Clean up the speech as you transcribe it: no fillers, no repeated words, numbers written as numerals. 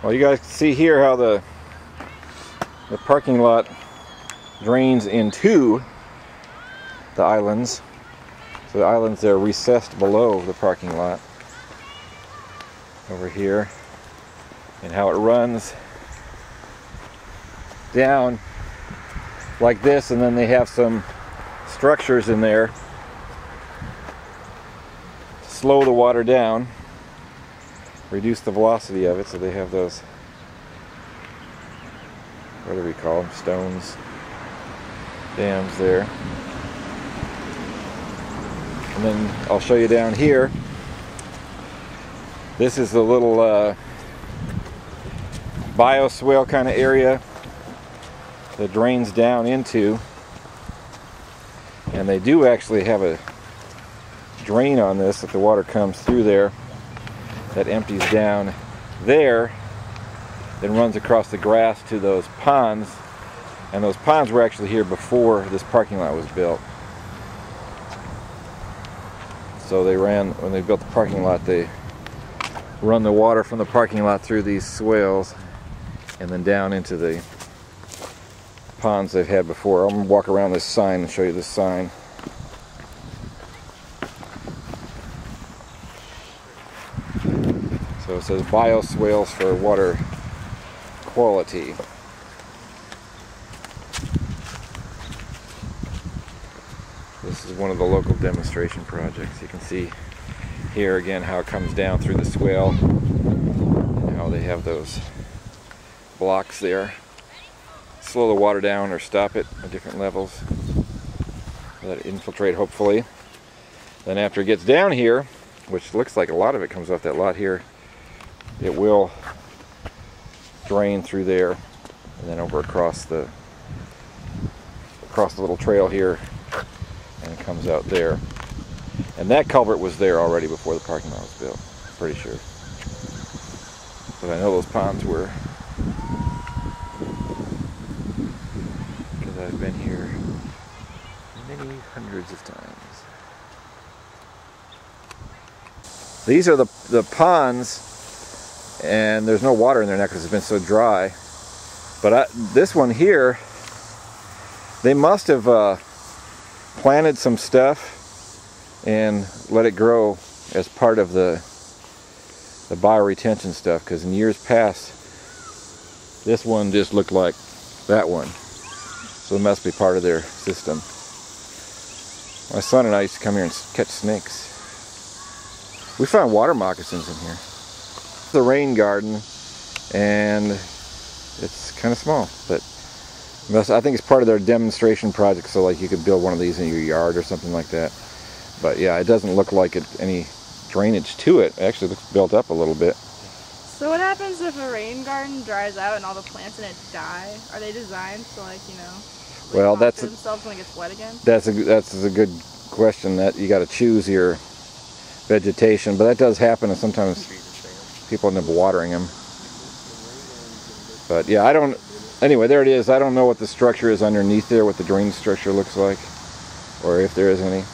Well, you guys can see here how the parking lot drains into the islands. So the islands are recessed below the parking lot over here, and how it runs down like this, and then they have some structures in there to slow the water down, reduce the velocity of it. So they have those, what do we call them, stones, dams there. And then I'll show you down here. This is the little bioswale kind of area that drains down into, and they do actually have a drain on this if the water comes through there that empties down there, then runs across the grass to those ponds, and those ponds were actually here before this parking lot was built. So they ran, when they built the parking lot, they run the water from the parking lot through these swales and then down into the ponds they've had before. I'm going to walk around this sign and show you this sign. So it says bioswales for water quality. This is one of the local demonstration projects. You can see here again how it comes down through the swale and how they have those blocks there. Slow the water down or stop it at different levels. Let it infiltrate, hopefully. Then after it gets down here, which looks like a lot of it comes off that lot here, it will drain through there and then over across the little trail here, and it comes out there. And that culvert was there already before the parking lot was built, pretty sure. But I know those ponds were, because I've been here many hundreds of times. These are the ponds, and there's no water in there now because it's been so dry. But this one here, they must have planted some stuff and let it grow as part of the bioretention stuff, because in years past this one just looked like that one, so it must be part of their system. My son and I used to come here and catch snakes. We found water moccasins in here. The rain garden, and it's kind of small, but I think it's part of their demonstration project, so like you could build one of these in your yard or something like that. But yeah, it doesn't look like any drainage to it. It actually looks built up a little bit. So what happens if a rain garden dries out and all the plants in it die? Are they designed to, like, you know, well, that's themselves when it gets wet again? That's a good question. That you got to choose your vegetation, but that does happen, and sometimes people end up watering them. But yeah, anyway, there it is. I don't know what the structure is underneath there, what the drain structure looks like, or if there is any.